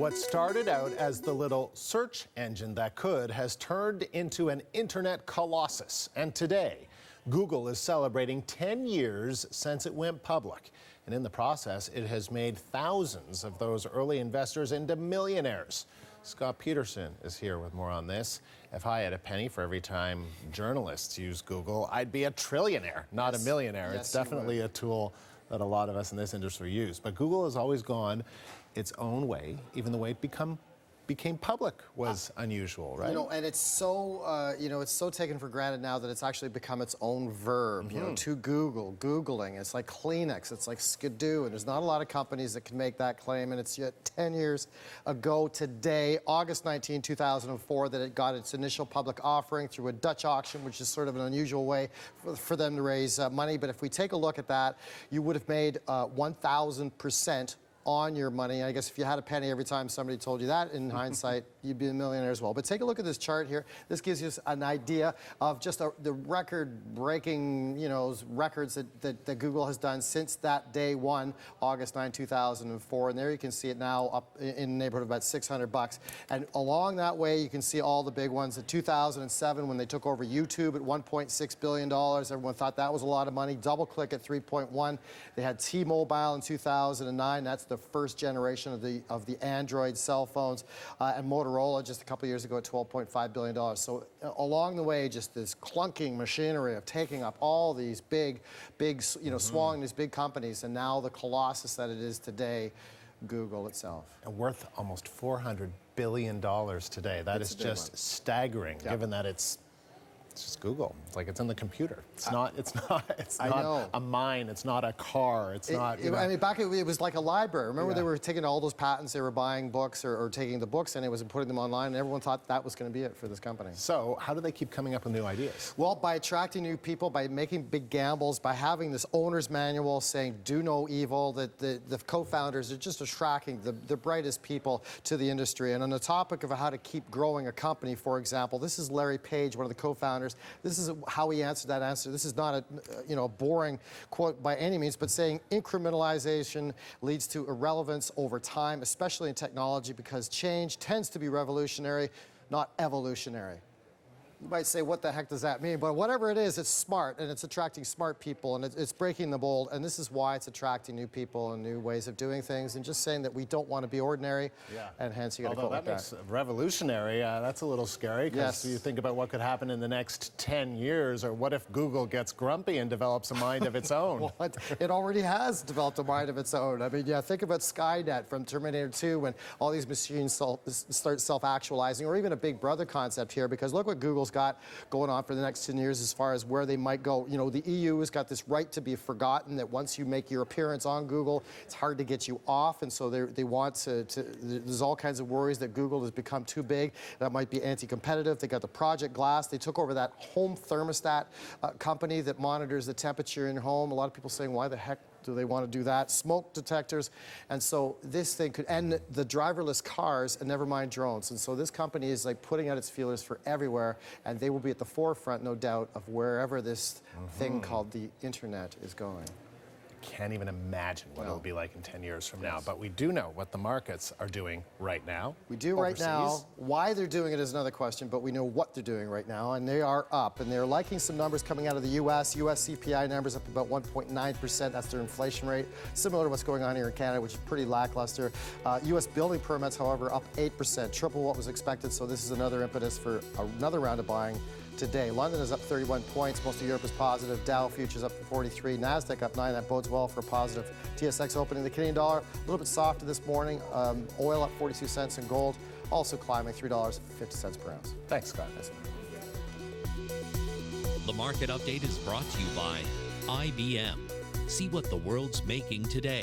What started out as the little search engine that could has turned into an internet colossus. And today, Google is celebrating 10 years since it went public. And in the process, it has made thousands of those early investors into millionaires. Scott Peterson is here with more on this. If I had a penny for every time journalists use Google, I'd be a trillionaire, not a millionaire. It's definitely a tool that a lot of us in this industry use. But Google has always gone its own way. Even the way it became public was unusual, right? You know, and it's so, it's so taken for granted now that it's actually become its own verb, you know, to Google, Googling. It's like Kleenex, it's like skidoo, and there's not a lot of companies that can make that claim, and it's yet 10 years ago today, August 19, 2004, that it got its initial public offering through a Dutch auction, which is sort of an unusual way for them to raise money. But if we take a look at that, you would have made 1,000% on your money. I guess if you had a penny every time somebody told you that, in hindsight, you'd be a millionaire as well. But take a look at this chart here. This gives you an idea of just the record-breaking, records that Google has done since that day one, August 9, 2004. And there you can see it now up in the neighborhood of about $600. And along that way, you can see all the big ones. In 2007, when they took over YouTube at $1.6 billion, everyone thought that was a lot of money. DoubleClick at 3.1. They had T-Mobile in 2009. That's the first generation of the Android cell phones, and Motorola just a couple years ago at $12.5 billion. So along the way, just this clunking machinery of taking up all these big, swallowing these big companies, and now the colossus that it is today, Google itself. And worth almost $400 billion today. That is just staggering, given that it's just Google. It's like it's in the computer. It's not a mine. It's not a car. It's not. I mean, back it was like a library. Remember, they were taking all those patents. They were buying books or taking the books and it was putting them online, and everyone thought that was going to be it for this company. So how do they keep coming up with new ideas? Well, by attracting new people, by making big gambles, by having this owner's manual saying "do no evil." That the co-founders are just attracting the brightest people to the industry. And on the topic of how to keep growing a company, for example, this is Larry Page, one of the co-founders. This is how he answered that answer. This is not a boring quote by any means, but saying incrementalization leads to irrelevance over time, especially in technology, because change tends to be revolutionary, not evolutionary. You might say, what the heck does that mean? But whatever it is, it's smart, and it's attracting smart people, and it's breaking the mold, and this is why it's attracting new people and new ways of doing things, and just saying that we don't want to be ordinary, and hence you got to go like that. Although that makes revolutionary, that's a little scary, because you think about what could happen in the next 10 years, or what if Google gets grumpy and develops a mind of its own? Well, it already has developed a mind of its own. I mean, think about Skynet from Terminator 2, when all these machines start self-actualizing, or even a Big Brother concept here, because look what Google's got going on for the next 10 years as far as where they might go. You know, the EU has got this right to be forgotten, that once you make your appearance on Google, it's hard to get you off, and so they want to there's all kinds of worries that Google has become too big. That might be anti-competitive. They got the Project Glass. They took over that home thermostat company that monitors the temperature in your home. A lot of people saying, why the heck do they want to do that? Smoke detectors. And so this thing could end the driverless cars, and never mind drones. And so this company is like putting out its feelers for everywhere, and they will be at the forefront, no doubt, of wherever this thing called the internet is going. Can't even imagine what it'll be like in 10 years from now. But we do know what the markets are doing right now. We do right now. Why they're doing it is another question, but we know what they're doing right now, and they are up. And they're liking some numbers coming out of the U.S. U.S. CPI numbers up about 1.9%. That's their inflation rate. Similar to what's going on here in Canada, which is pretty lackluster. U.S. building permits, however, up 8%, triple what was expected. So this is another impetus for another round of buying today. London is up 31 points. Most of Europe is positive. Dow futures up 43. NASDAQ up 9. That bodes well for a positive TSX opening. The Canadian dollar a little bit softer this morning. Oil up 42 cents, and gold also climbing $3.50 per ounce. Thanks, Scott. The market update is brought to you by IBM. See what the world's making today.